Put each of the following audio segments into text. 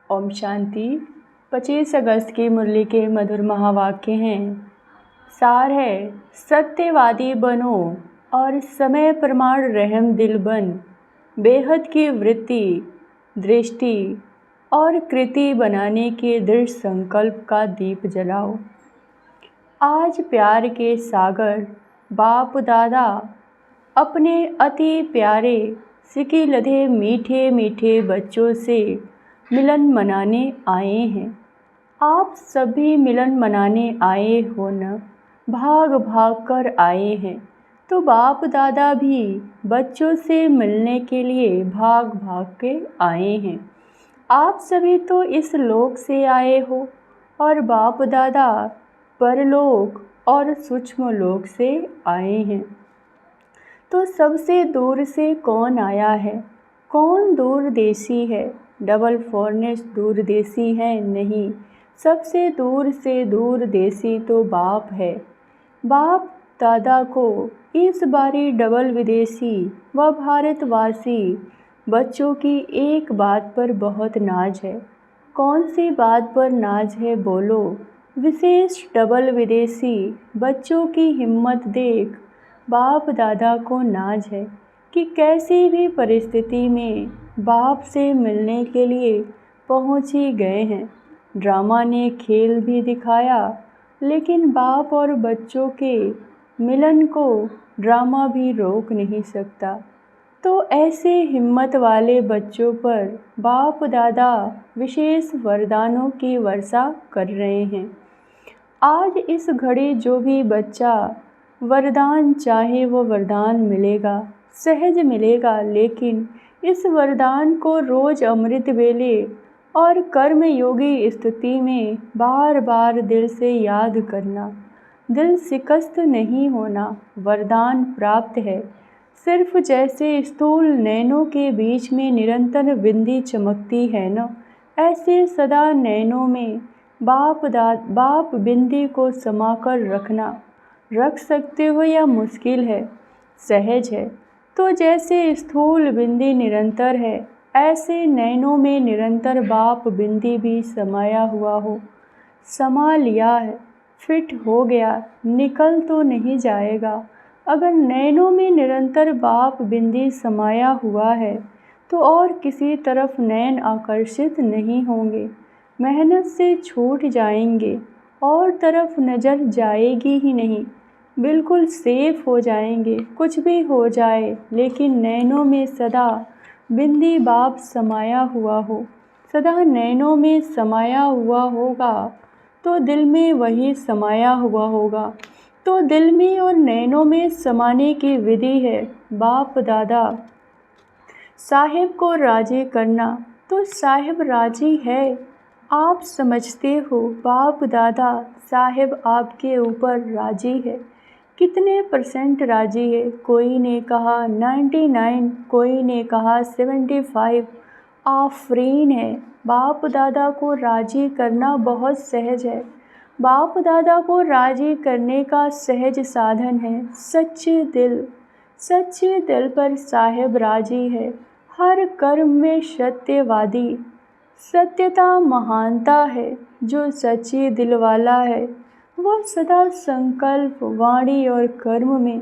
ओम शांति। 25 अगस्त की मुरली के मधुर महावाक्य हैं। सार है, सत्यवादी बनो और समय प्रमाण रहम दिल बन, बेहद की वृत्ति, दृष्टि और कृति बनाने के दृढ़ संकल्प का दीप जलाओ। आज प्यार के सागर बाप दादा अपने अति प्यारे सिकी लधे मीठे मीठे बच्चों से मिलन मनाने आए हैं। आप सभी मिलन मनाने आए हो न, भाग भाग कर आए हैं, तो बाप दादा भी बच्चों से मिलने के लिए भाग भाग के आए हैं। आप सभी तो इस लोक से आए हो और बाप दादा परलोक और सूक्ष्म लोक से आए हैं। तो सबसे दूर से कौन आया है? कौन दूरदेशी है? डबल फॉरनेस दूरदेशी है नहीं, सबसे दूर से दूरदेशी तो बाप है। बाप दादा को इस बारी डबल विदेशी व भारतवासी बच्चों की एक बात पर बहुत नाज है। कौन सी बात पर नाज है बोलो? विशेष डबल विदेशी बच्चों की हिम्मत देख बाप दादा को नाज है कि कैसी भी परिस्थिति में बाप से मिलने के लिए पहुंच ही गए हैं। ड्रामा ने खेल भी दिखाया, लेकिन बाप और बच्चों के मिलन को ड्रामा भी रोक नहीं सकता। तो ऐसे हिम्मत वाले बच्चों पर बाप दादा विशेष वरदानों की वर्षा कर रहे हैं। आज इस घड़ी जो भी बच्चा वरदान चाहे वो वरदान मिलेगा, सहज मिलेगा, लेकिन इस वरदान को रोज़ अमृत वेले और कर्म योगी स्थिति में बार बार दिल से याद करना, दिल शिकस्त नहीं होना। वरदान प्राप्त है सिर्फ जैसे स्थूल नैनों के बीच में निरंतर बिंदी चमकती है न, ऐसे सदा नैनों में बाप बिंदी को समाकर रखना। रख सकते हो या मुश्किल है, सहज है। तो जैसे स्थूल बिंदी निरंतर है, ऐसे नैनों में निरंतर बाप बिंदी भी समाया हुआ हो। समा लिया है, फिट हो गया, निकल तो नहीं जाएगा। अगर नैनों में निरंतर बाप बिंदी समाया हुआ है तो और किसी तरफ नैन आकर्षित नहीं होंगे, मेहनत से छूट जाएंगे और तरफ नज़र जाएगी ही नहीं, बिल्कुल सेफ हो जाएंगे। कुछ भी हो जाए, लेकिन नैनों में सदा बिंदी बाप समाया हुआ हो, सदा नैनों में समाया हुआ होगा तो दिल में वही समाया हुआ होगा। तो दिल में और नैनों में समाने की विधि है बाप दादा साहिब को राजी करना। तो साहिब राजी है, आप समझते हो बाप दादा साहिब आपके ऊपर राजी है। कितने % राजी है? कोई ने कहा 99, कोई ने कहा 75। आफरीन है। बाप दादा को राजी करना बहुत सहज है। बाप दादा को राजी करने का सहज साधन है सच्चे दिल। सच्चे दिल पर साहिब राजी है। हर कर्म में सत्यवादी, सत्यता महानता है। जो सच्चे दिल वाला है वह सदा संकल्प, वाणी और कर्म में,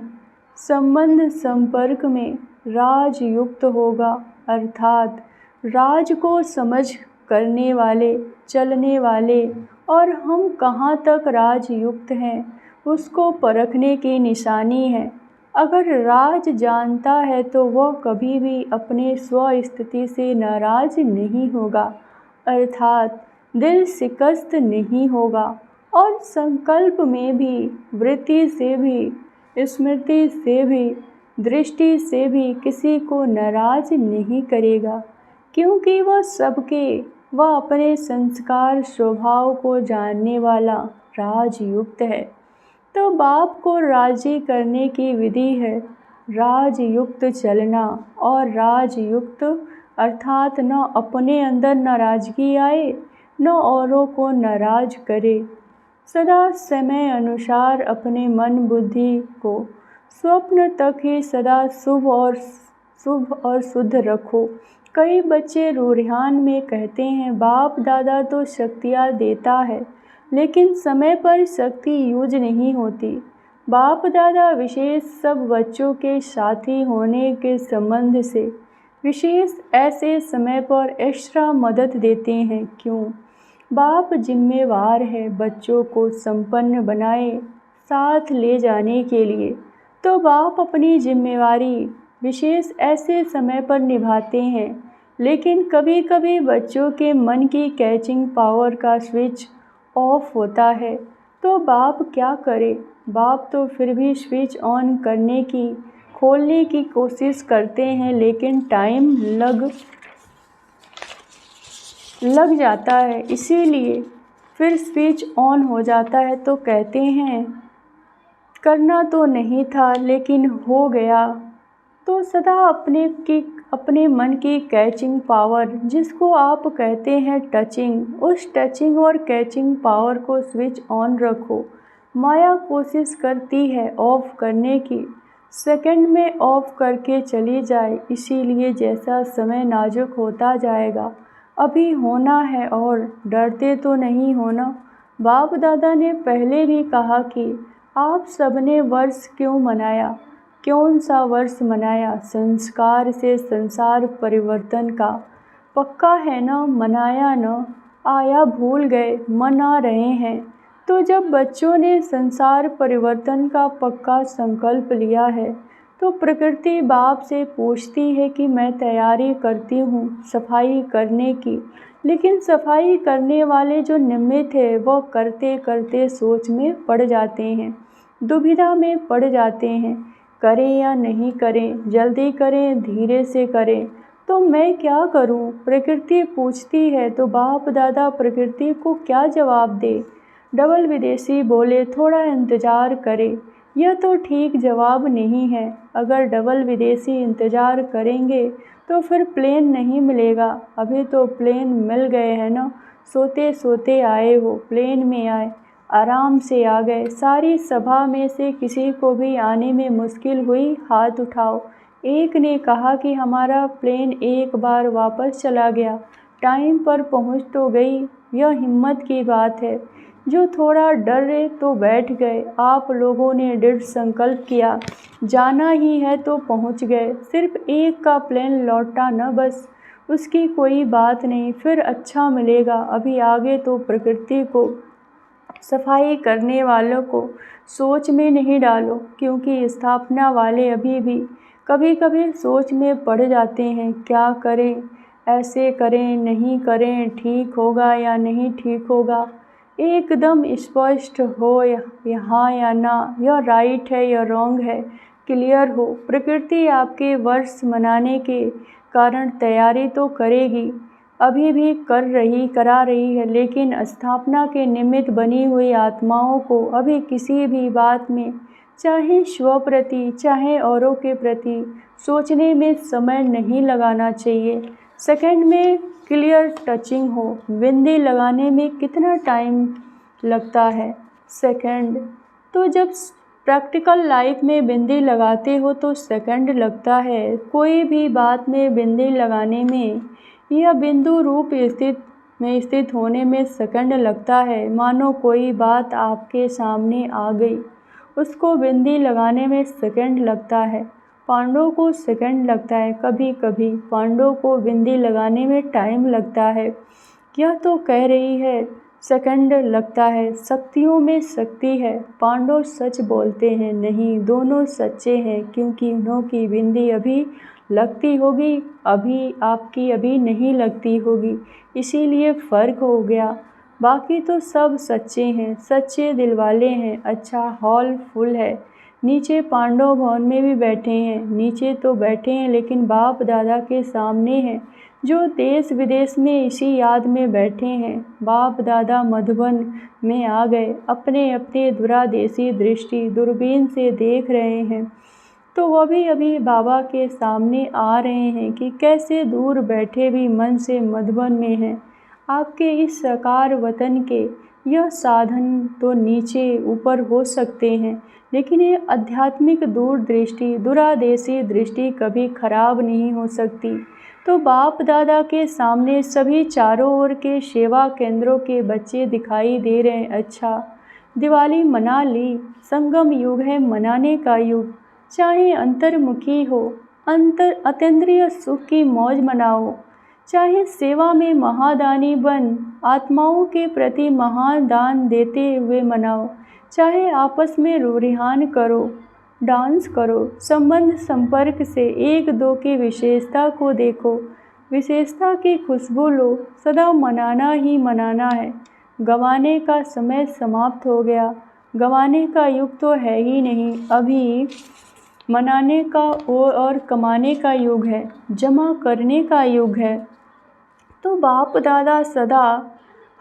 संबंध संपर्क में राजयुक्त होगा। अर्थात राज को समझ करने वाले, चलने वाले और हम कहाँ तक राजयुक्त हैं उसको परखने की निशानी है। अगर राज जानता है तो वह कभी भी अपने स्वस्थिति से नाराज नहीं होगा, अर्थात दिल शिकस्त नहीं होगा और संकल्प में भी, वृत्ति से भी, स्मृति से भी, दृष्टि से भी किसी को नाराज नहीं करेगा, क्योंकि वह अपने संस्कार स्वभाव को जानने वाला राजयुक्त है। तो बाप को राजी करने की विधि है राजयुक्त चलना। और राजयुक्त अर्थात न अपने अंदर नाराजगी आए, न औरों को नाराज करे। सदा समय अनुसार अपने मन बुद्धि को स्वप्न तक ही सदा शुभ और शुद्ध रखो कई बच्चे रुझान में कहते हैं बाप दादा तो शक्तियाँ देता है, लेकिन समय पर शक्ति यूज नहीं होती। बाप दादा विशेष सब बच्चों के साथी होने के संबंध से विशेष ऐसे समय पर एक्स्ट्रा मदद देते हैं। क्यों? बाप जिम्मेवार है बच्चों को संपन्न बनाए साथ ले जाने के लिए, तो बाप अपनी जिम्मेवारी विशेष ऐसे समय पर निभाते हैं। लेकिन कभी कभी बच्चों के मन की कैचिंग पावर का स्विच ऑफ होता है, तो बाप क्या करे? बाप तो फिर भी स्विच ऑन करने की खोलने की कोशिश करते हैं, लेकिन टाइम लग जाता है, इसीलिए फिर स्विच ऑन हो जाता है। तो कहते हैं करना तो नहीं था लेकिन हो गया। तो सदा अपने मन की कैचिंग पावर, जिसको आप कहते हैं टचिंग, उस टचिंग और कैचिंग पावर को स्विच ऑन रखो। माया कोशिश करती है ऑफ करने की, सेकंड में ऑफ करके चली जाए। इसीलिए जैसा समय नाजुक होता जाएगा, अभी होना है और डरते तो नहीं होना। बाप दादा ने पहले भी कहा कि आप सबने वर्ष क्यों मनाया, कौन सा वर्ष मनाया? संस्कार से संसार परिवर्तन का पक्का है न, मनाया न आया, भूल गए, मना रहे हैं। तो जब बच्चों ने संसार परिवर्तन का पक्का संकल्प लिया है, तो प्रकृति बाप से पूछती है कि मैं तैयारी करती हूँ सफाई करने की। लेकिन सफाई करने वाले जो निमित्त है वह करते करते सोच में पड़ जाते हैं, दुविधा में पड़ जाते हैं, करें या नहीं करें, जल्दी करें धीरे से करें। तो मैं क्या करूं? प्रकृति पूछती है। तो बाप दादा प्रकृति को क्या जवाब दे? डबल विदेशी बोले थोड़ा इंतज़ार करें। यह तो ठीक जवाब नहीं है। अगर डबल विदेशी इंतज़ार करेंगे तो फिर प्लेन नहीं मिलेगा। अभी तो प्लेन मिल गए हैं ना, सोते सोते आए हो, प्लेन में आए, आराम से आ गए। सारी सभा में से किसी को भी आने में मुश्किल हुई? हाथ उठाओ। एक ने कहा कि हमारा प्लेन एक बार वापस चला गया, टाइम पर पहुंच तो गई। यह हिम्मत की बात है। जो थोड़ा डरे तो बैठ गए। आप लोगों ने दृढ़ संकल्प किया, जाना ही है तो पहुंच गए। सिर्फ एक का प्लेन लौटा न, बस उसकी कोई बात नहीं, फिर अच्छा मिलेगा। अभी आगे तो प्रकृति को, सफाई करने वालों को सोच में नहीं डालो, क्योंकि स्थापना वाले अभी भी कभी कभी सोच में पड़ जाते हैं। क्या करें, ऐसे करें नहीं करें, ठीक होगा या नहीं ठीक होगा। एकदम स्पष्ट हो हाँ या ना, यह राइट है या रॉन्ग है, क्लियर हो। प्रकृति आपके वर्ष मनाने के कारण तैयारी तो करेगी, अभी भी करा रही है, लेकिन स्थापना के निमित्त बनी हुई आत्माओं को अभी किसी भी बात में, चाहे स्व प्रति चाहे औरों के प्रति, सोचने में समय नहीं लगाना चाहिए। सेकंड में क्लियर टचिंग हो। बिंदी लगाने में कितना टाइम लगता है? सेकंड। तो जब प्रैक्टिकल लाइफ में बिंदी लगाते हो तो सेकंड लगता है। कोई भी बात में बिंदी लगाने में या बिंदु रूप स्थित होने में सेकंड लगता है। मानो कोई बात आपके सामने आ गई, उसको बिंदी लगाने में सेकंड लगता है। पांडवों को सेकंड लगता है, कभी कभी पांडवों को बिंदी लगाने में टाइम लगता है। यह तो कह रही है सेकंड लगता है। शक्तियों में शक्ति है। पांडव सच बोलते हैं, नहीं दोनों सच्चे हैं, क्योंकि उनकी बिंदी अभी लगती होगी, अभी आपकी अभी नहीं लगती होगी, इसीलिए फ़र्क हो गया। बाकी तो सब सच्चे हैं, सच्चे दिल वाले हैं। अच्छा, हॉल फुल है। नीचे पांडव भवन में भी बैठे हैं। नीचे तो बैठे हैं लेकिन बाप दादा के सामने हैं, जो देश विदेश में इसी याद में बैठे हैं। बाप दादा मधुबन में आ गए, अपने अपने दूरदेशी दृष्टि दूरबीन से देख रहे हैं। तो वह भी अभी बाबा के सामने आ रहे हैं कि कैसे दूर बैठे भी मन से मधुबन में हैं। आपके इस साकार वतन के यह साधन तो नीचे ऊपर हो सकते हैं, लेकिन ये आध्यात्मिक दूरदृष्टि दूरदेशी दृष्टि कभी खराब नहीं हो सकती। तो बाप दादा के सामने सभी चारों ओर के सेवा केंद्रों के बच्चे दिखाई दे रहे हैं। अच्छा, दिवाली मना ली, संगम युग है मनाने का युग। चाहे अंतर्मुखी हो, अतीन्द्रिय सुख की मौज मनाओ। चाहे सेवा में महादानी बन, आत्माओं के प्रति महान दान देते हुए मनाओ। चाहे आपस में रुझान करो, डांस करो, संबंध संपर्क से एक दो की विशेषता को देखो, विशेषता की खुशबू लो। सदा मनाना ही मनाना है। गंवाने का समय समाप्त हो गया। गंवाने का युग तो है ही नहीं, अभी मनाने का और कमाने का युग है, जमा करने का युग है। तो बाप दादा सदा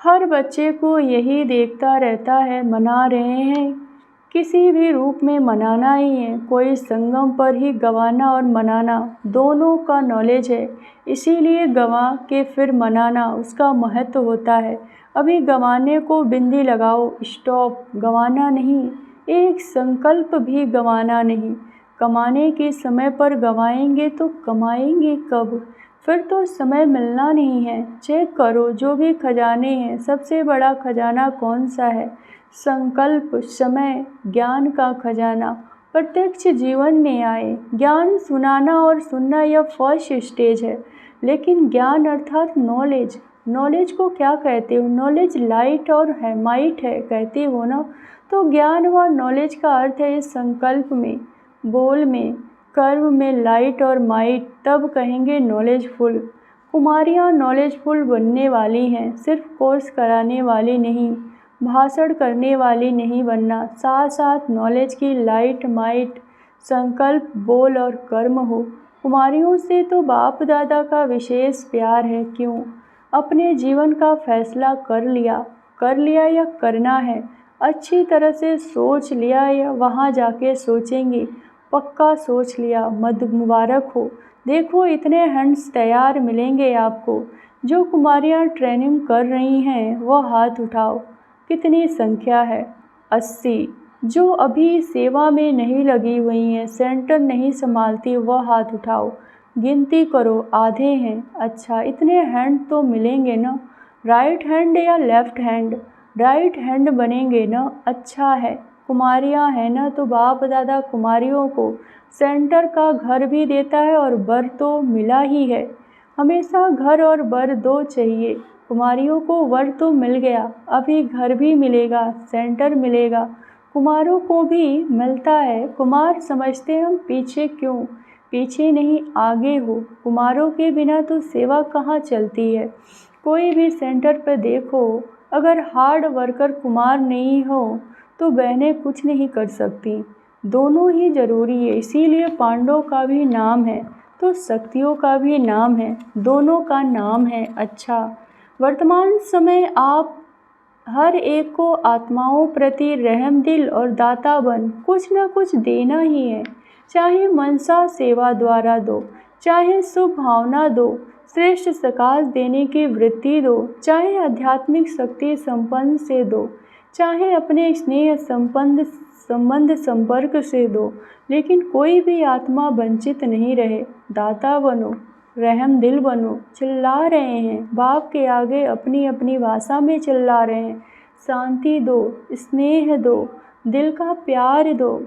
हर बच्चे को यही देखता रहता है, मना रहे हैं, किसी भी रूप में मनाना ही है। कोई संगम पर ही गंवाना और मनाना दोनों का नॉलेज है, इसीलिए गंवा के फिर मनाना उसका महत्व होता है। अभी गंवाने को बिंदी लगाओ, स्टॉप, गंवाना नहीं, एक संकल्प भी गंवाना नहीं। कमाने के समय पर गंवाएंगे तो कमाएंगे कब? फिर तो समय मिलना नहीं है। चेक करो जो भी खजाने हैं, सबसे बड़ा खजाना कौन सा है? संकल्प, समय, ज्ञान का खजाना प्रत्यक्ष जीवन में आए। ज्ञान सुनाना और सुनना यह फर्स्ट स्टेज है, लेकिन ज्ञान अर्थात नॉलेज। नॉलेज को क्या कहते हो? नॉलेज लाइट और है, माइट है कहते हो ना। तो ज्ञान व नॉलेज का अर्थ है इस संकल्प में, बोल में, कर्म में लाइट और माइट, तब कहेंगे नॉलेजफुल। कुमारियाँ नॉलेजफुल बनने वाली हैं, सिर्फ कोर्स कराने वाली नहीं, भाषण करने वाली नहीं बनना। साथ साथ नॉलेज की लाइट, माइट, संकल्प, बोल और कर्म हो। कुमारियों से तो बाप दादा का विशेष प्यार है। क्यों? अपने जीवन का फैसला कर लिया या करना है? अच्छी तरह से सोच लिया या वहाँ जाके सोचेंगी? पक्का सोच लिया, मद मुबारक हो। देखो इतने हैंड्स तैयार मिलेंगे आपको। जो कुमारियाँ ट्रेनिंग कर रही हैं वो हाथ उठाओ। कितनी संख्या है? 80। जो अभी सेवा में नहीं लगी हुई हैं, सेंटर नहीं संभालती, वह हाथ उठाओ। गिनती करो, आधे हैं। अच्छा, इतने हैंड तो मिलेंगे ना? राइट हैंड या लेफ़्ट हैंड? राइट हैंड बनेंगे ना? अच्छा है। कुमारियाँ हैं ना, तो बाप दादा कुमारियों को सेंटर का घर भी देता है और वर तो मिला ही है। हमेशा घर और वर दो चाहिए। कुमारियों को वर तो मिल गया, अभी घर भी मिलेगा, सेंटर मिलेगा। कुमारों को भी मिलता है। कुमार समझते हम पीछे क्यों? पीछे नहीं, आगे हो। कुमारों के बिना तो सेवा कहाँ चलती है? कोई भी सेंटर पर देखो, अगर हार्ड वर्कर कुमार नहीं हो तो बहनें कुछ नहीं कर सकती। दोनों ही ज़रूरी है, इसीलिए पांडवों का भी नाम है तो शक्तियों का भी नाम है, दोनों का नाम है। अच्छा, वर्तमान समय आप हर एक को आत्माओं प्रति रहम दिल और दाता बन कुछ न कुछ देना ही है। चाहे मनसा सेवा द्वारा दो, चाहे शुभ भावना दो, श्रेष्ठ सकाश देने की वृत्ति दो, चाहे आध्यात्मिक शक्ति संपन्न से दो, चाहे अपने स्नेह संबंध संपर्क से दो, लेकिन कोई भी आत्मा वंचित नहीं रहे। दाता बनो, रहम दिल बनो। चिल्ला रहे हैं बाप के आगे, अपनी अपनी भाषा में चिल्ला रहे हैं। शांति दो, स्नेह दो, दिल का प्यार दो,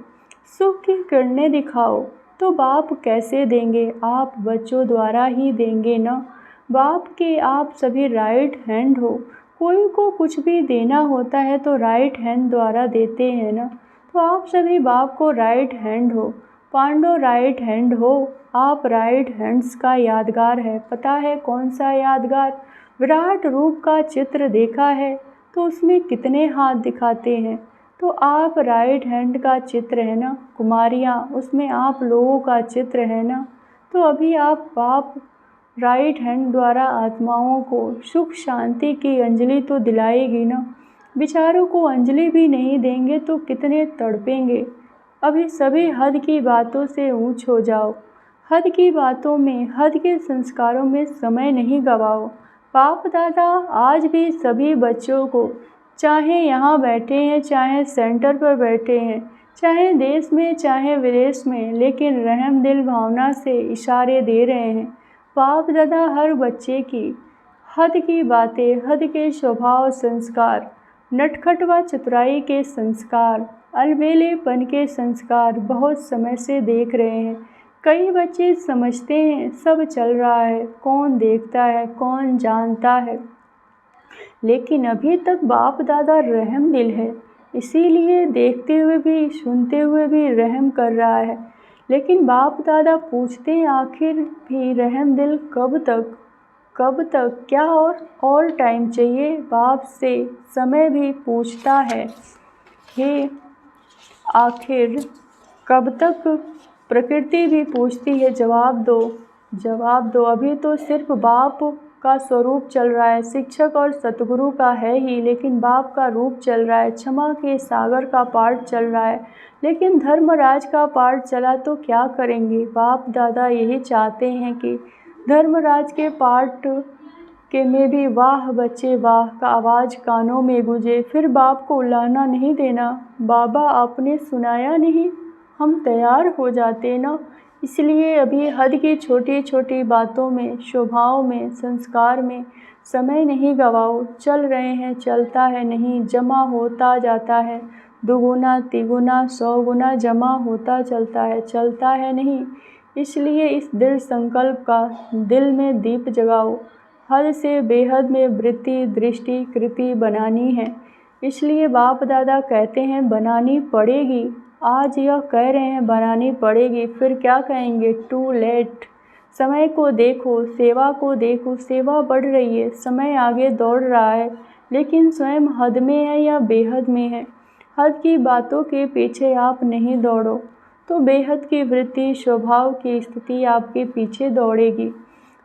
सुख की किरणें दिखाओ। तो बाप कैसे देंगे? आप बच्चों द्वारा ही देंगे ना। बाप के आप सभी राइट हैंड हो। कोई को कुछ भी देना होता है तो राइट हैंड द्वारा देते हैं ना। तो आप सभी बाप को राइट हैंड हो। पांडव राइट हैंड हो। आप राइट हैंड्स का यादगार है। पता है कौन सा यादगार? विराट रूप का चित्र देखा है तो उसमें कितने हाथ दिखाते हैं? तो आप राइट हैंड का चित्र है ना। कुमारियाँ, उसमें आप लोगों का चित्र है ना। तो अभी आप बाप राइट हैंड द्वारा आत्माओं को सुख शांति की अंजलि तो दिलाएगी ना। बेचारों को अंजलि भी नहीं देंगे तो कितने तड़पेंगे। अभी सभी हद की बातों से ऊंच हो जाओ। हद की बातों में, हद के संस्कारों में समय नहीं गवाओ। बाप दादा आज भी सभी बच्चों को, चाहे यहाँ बैठे हैं, चाहे सेंटर पर बैठे हैं, चाहे देश में, चाहे विदेश में, लेकिन रहम दिल भावना से इशारे दे रहे हैं। बाप दादा हर बच्चे की हद की बातें, हद के स्वभाव संस्कार, नटखट व चतुराई के संस्कार, अलबेलेपन के संस्कार बहुत समय से देख रहे हैं। कई बच्चे समझते हैं सब चल रहा है, कौन देखता है, कौन जानता है, लेकिन अभी तक बाप दादा रहम दिल है, इसीलिए देखते हुए भी सुनते हुए भी रहम कर रहा है। लेकिन बाप दादा पूछते हैं आखिर भी रहम दिल कब तक, कब तक, क्या और टाइम चाहिए। बाप से समय भी पूछता है, हे आखिर कब तक। प्रकृति भी पूछती है, जवाब दो, जवाब दो। अभी तो सिर्फ बाप का स्वरूप चल रहा है, शिक्षक और सतगुरु का है ही, लेकिन बाप का रूप चल रहा है। क्षमा के सागर का पाठ चल रहा है, लेकिन धर्मराज का पाठ चला तो क्या करेंगे। बाप दादा यही चाहते हैं कि धर्मराज के पाठ के में भी वाह बच्चे वाह का आवाज़ कानों में गूंजे। फिर बाप को उलाहना नहीं देना, बाबा आपने सुनाया नहीं, हम तैयार हो जाते ना। इसलिए अभी हद की छोटी छोटी बातों में, स्वभाव में, संस्कार में समय नहीं गवाओ। चल रहे हैं, चलता है नहीं, जमा होता जाता है। दुगुना तिगुना 100 गुना जमा होता चलता है नहीं। इसलिए इस दृढ़ संकल्प का दिल में दीप जगाओ। हद से बेहद में वृत्ति दृष्टि कृति बनानी है। इसलिए बाप दादा कहते हैं बनानी पड़ेगी। आज यह कह रहे हैं बनानी पड़ेगी, फिर क्या कहेंगे, टू लेट। समय को देखो, सेवा को देखो, सेवा बढ़ रही है, समय आगे दौड़ रहा है, लेकिन स्वयं हद में है या बेहद में है। हद की बातों के पीछे आप नहीं दौड़ो तो बेहद की वृत्ति स्वभाव की स्थिति आपके पीछे दौड़ेगी।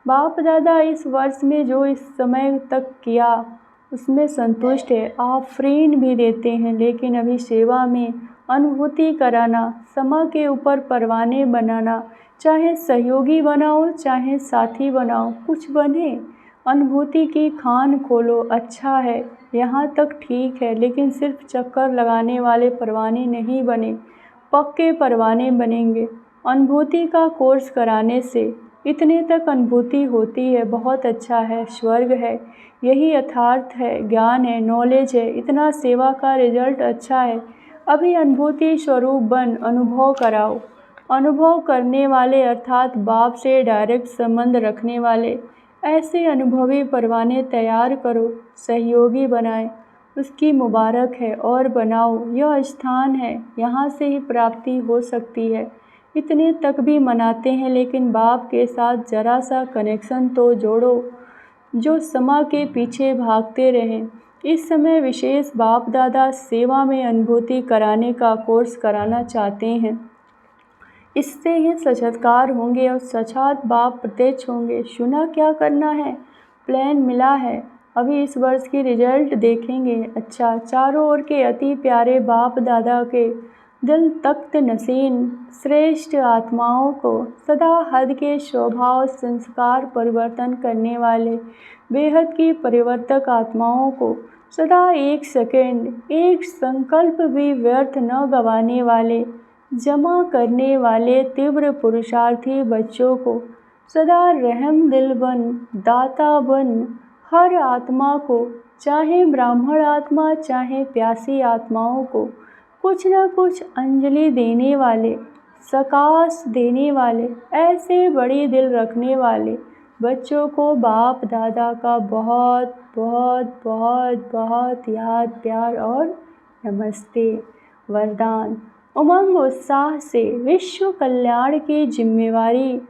बाप दादा इस वर्ष में जो इस समय तक किया उसमें संतुष्ट है, आफरीन भी देते हैं, लेकिन अभी सेवा में अनुभूति कराना, समा के ऊपर परवाने बनाना, चाहे सहयोगी बनाओ चाहे साथी बनाओ, कुछ बने, अनुभूति की खान खोलो। अच्छा है, यहाँ तक ठीक है, लेकिन सिर्फ चक्कर लगाने वाले परवाने नहीं बने, पक्के परवाने बनेंगे। अनुभूति का कोर्स कराने से इतने तक अनुभूति होती है, बहुत अच्छा है, स्वर्ग है, यही यथार्थ है, ज्ञान है, नॉलेज है, इतना सेवा का रिजल्ट अच्छा है। अभी अनुभूति स्वरूप बन अनुभव कराओ। अनुभव करने वाले अर्थात बाप से डायरेक्ट संबंध रखने वाले ऐसे अनुभवी परवाने तैयार करो, सहयोगी बनाए, उसकी मुबारक है और बनाओ। यह स्थान है, यहाँ से ही प्राप्ति हो सकती है। इतने तक भी मनाते हैं, लेकिन बाप के साथ जरा सा कनेक्शन तो जोड़ो, जो समा के पीछे भागते रहें। इस समय विशेष बाप दादा सेवा में अनुभूति कराने का कोर्स कराना चाहते हैं। इससे ही साक्षात्कार होंगे और साक्षात बाप प्रत्यक्ष होंगे। सुना क्या करना है, प्लान मिला है, अभी इस वर्ष की रिजल्ट देखेंगे। अच्छा, चारों ओर के अति प्यारे बाप दादा के दिल तख्त नसीन श्रेष्ठ आत्माओं को सदा हद के स्वभाव संस्कार परिवर्तन करने वाले बेहद की परिवर्तक आत्माओं को सदा एक सेकंड एक संकल्प भी व्यर्थ न गंवाने वाले जमा करने वाले तीव्र पुरुषार्थी बच्चों को सदा रहम दिल बन, दाता बन, हर आत्मा को, चाहे ब्राह्मण आत्मा चाहे प्यासी आत्माओं को कुछ न कुछ अंजलि देने वाले, सकाश देने वाले, ऐसे बड़ी दिल रखने वाले बच्चों को बाप दादा का बहुत बहुत बहुत बहुत याद प्यार और नमस्ते। वरदान। उमंग उत्साह से विश्व कल्याण की जिम्मेवारी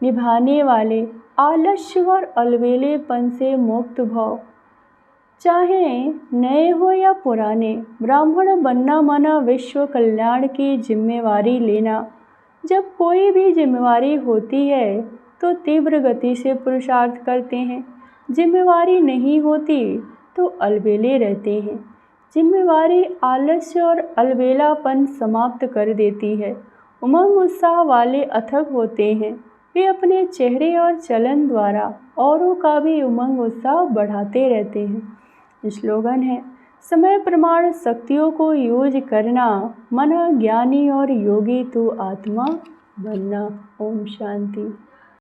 निभाने वाले, आलस्य और अलबेलेपन से मुक्त भव, चाहे नए हो या पुराने, ब्राह्मण बनना माना विश्व कल्याण की जिम्मेवारी लेना। जब कोई भी जिम्मेवारी होती है तो तीव्र गति से पुरुषार्थ करते हैं, जिम्मेवारी नहीं होती तो अलबेले रहते हैं। जिम्मेवारी आलस्य और अलबेलापन समाप्त कर देती है। उमंग उत्साह वाले अथक होते हैं, वे अपने चेहरे और चलन द्वारा औरों का भी उमंग उत्साह बढ़ाते रहते हैं। स्लोगन है, समय प्रमाण शक्तियों को यूज करना, मन ज्ञानी और योगी तू आत्मा बनना। ओम शांति।